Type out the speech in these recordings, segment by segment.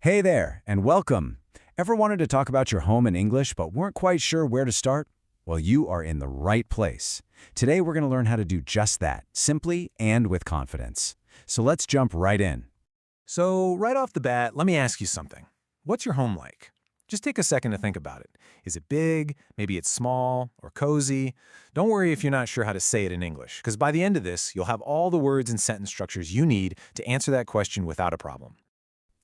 Hey there, and welcome. Ever wanted to talk about your home in English but weren't quite sure where to start? Well, you are in the right place. Today we're going to learn how to do just that, simply and with confidence. So let's jump right in. So, right off the bat, let me ask you something. What's your home like? Just take a second to think about it. Is it big? Maybe it's small or cozy? Don't worry if you're not sure how to say it in English, because by the end of this, you'll have all the words and sentence structures you need to answer that question without a problem.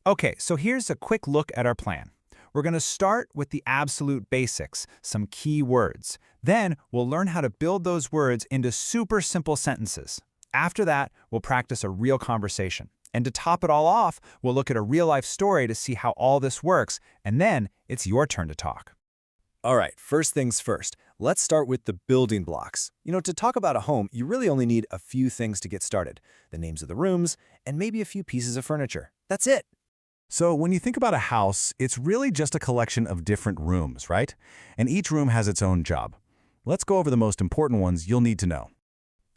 Okay, so here's a quick look at our plan. We're going to start with the absolute basics, some key words. Then we'll learn how to build those words into super simple sentences. After that, we'll practice a real conversation. And to top it all off, we'll look at a real-life story to see how all this works, and then it's your turn to talk. All right, first things first. Let's start with the building blocks. To talk about a home, you really only need a few things to get started. The names of the rooms, and maybe a few pieces of furniture. That's it. So when you think about a house, it's really just a collection of different rooms, right? And each room has its own job. Let's go over the most important ones you'll need to know.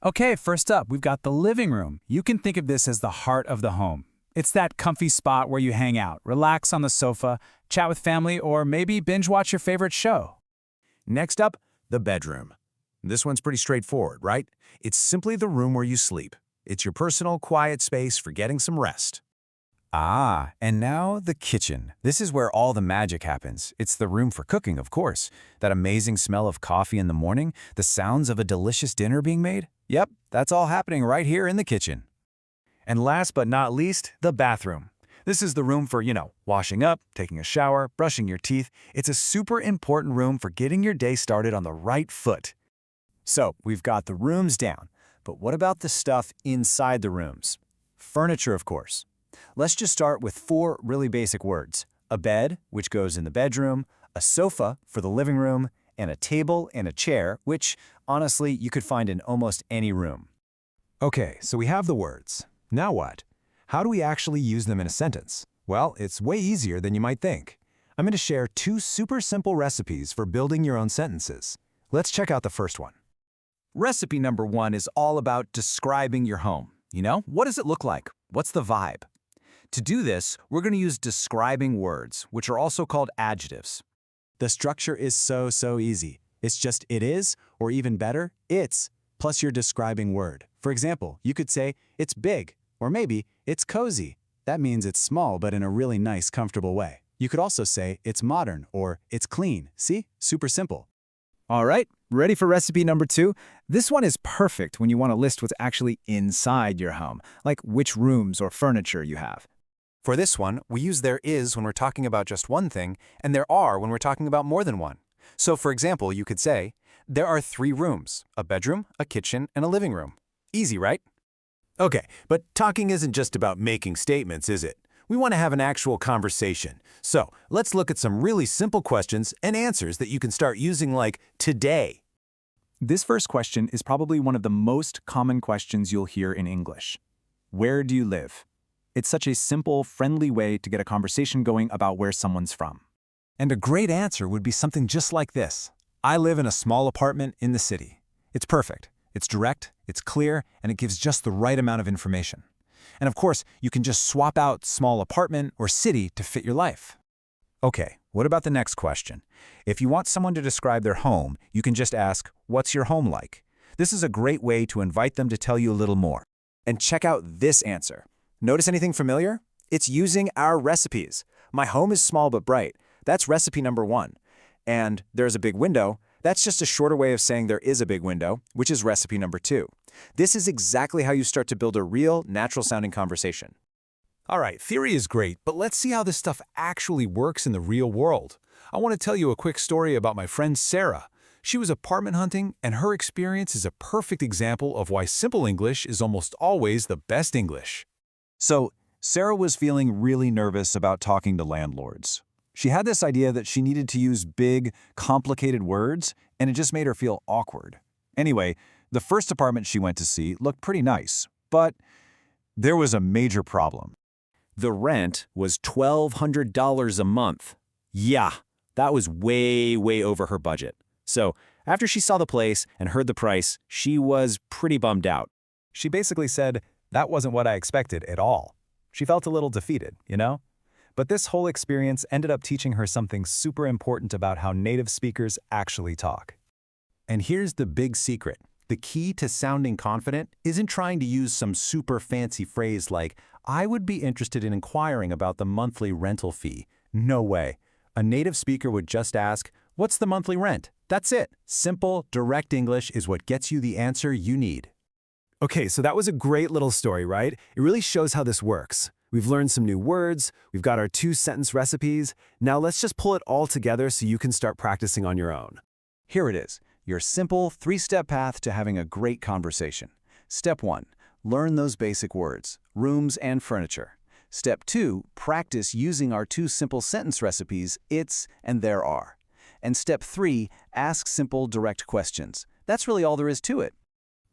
Okay, first up, we've got the living room. You can think of this as the heart of the home. It's that comfy spot where you hang out, relax on the sofa, chat with family, or maybe binge watch your favorite show. Next up, the bedroom. This one's pretty straightforward, right? It's simply the room where you sleep. It's your personal, quiet space for getting some rest. Ah, and now the kitchen. This is where all the magic happens. It's the room for cooking, of course. That amazing smell of coffee in the morning, the sounds of a delicious dinner being made. Yep, that's all happening right here in the kitchen. And last but not least, the bathroom. This is the room for, washing up, taking a shower, brushing your teeth. It's a super important room for getting your day started on the right foot. So, we've got the rooms down. But what about the stuff inside the rooms? Furniture, of course. Let's just start with 4 really basic words. A bed, which goes in the bedroom, a sofa for the living room, and a table and a chair, which, honestly, you could find in almost any room. Okay, so we have the words. Now what? How do we actually use them in a sentence? Well, it's way easier than you might think. I'm going to share 2 super simple recipes for building your own sentences. Let's check out the first one. Recipe number 1 is all about describing your home. What does it look like? What's the vibe? To do this, we're going to use describing words, which are also called adjectives. The structure is so easy. It's just it is, or even better, it's, plus your describing word. For example, you could say, it's big, or maybe, it's cozy. That means it's small, but in a really nice, comfortable way. You could also say, it's modern, or it's clean. See? Super simple. All right, ready for recipe number 2? This one is perfect when you want to list what's actually inside your home, like which rooms or furniture you have. For this one, we use there is when we're talking about just one thing, and there are when we're talking about more than one. So for example, you could say, there are 3 rooms, a bedroom, a kitchen, and a living room. Easy, right? Okay, but talking isn't just about making statements, is it? We want to have an actual conversation. So let's look at some really simple questions and answers that you can start using like today. This first question is probably one of the most common questions you'll hear in English. Where do you live? It's such a simple, friendly way to get a conversation going about where someone's from. And a great answer would be something just like this. I live in a small apartment in the city. It's perfect. It's direct, it's clear, and it gives just the right amount of information. And of course, you can just swap out small apartment or city to fit your life. Okay, what about the next question? If you want someone to describe their home, you can just ask, what's your home like? This is a great way to invite them to tell you a little more. And check out this answer. Notice anything familiar? It's using our recipes. My home is small but bright. That's recipe number 1. And there's a big window. That's just a shorter way of saying there is a big window, which is recipe number 2. This is exactly how you start to build a real, natural-sounding conversation. All right, theory is great, but let's see how this stuff actually works in the real world. I want to tell you a quick story about my friend Sarah. She was apartment hunting, and her experience is a perfect example of why simple English is almost always the best English. So, Sarah was feeling really nervous about talking to landlords. She had this idea that she needed to use big, complicated words, and it just made her feel awkward. Anyway, the first apartment she went to see looked pretty nice, but there was a major problem. The rent was $1,200 a month. Yeah, that was way over her budget. So, after she saw the place and heard the price, she was pretty bummed out. She basically said, that wasn't what I expected at all. She felt a little defeated, But this whole experience ended up teaching her something super important about how native speakers actually talk. And here's the big secret. The key to sounding confident isn't trying to use some super fancy phrase like, "I would be interested in inquiring about the monthly rental fee." No way. A native speaker would just ask, "What's the monthly rent?" That's it. Simple, direct English is what gets you the answer you need. Okay, so that was a great little story, right? It really shows how this works. We've learned some new words, we've got our 2-sentence recipes. Now let's just pull it all together so you can start practicing on your own. Here it is, your simple 3-step path to having a great conversation. Step 1, learn those basic words, rooms and furniture. Step 2, practice using our 2 simple sentence recipes, it's and there are. And step 3, ask simple, direct questions. That's really all there is to it.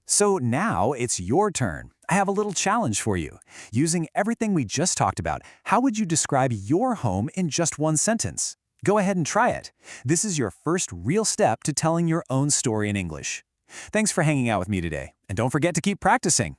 So now it's your turn. I have a little challenge for you. Using everything we just talked about, how would you describe your home in just 1 sentence? Go ahead and try it. This is your first real step to telling your own story in English. Thanks for hanging out with me today, and don't forget to keep practicing.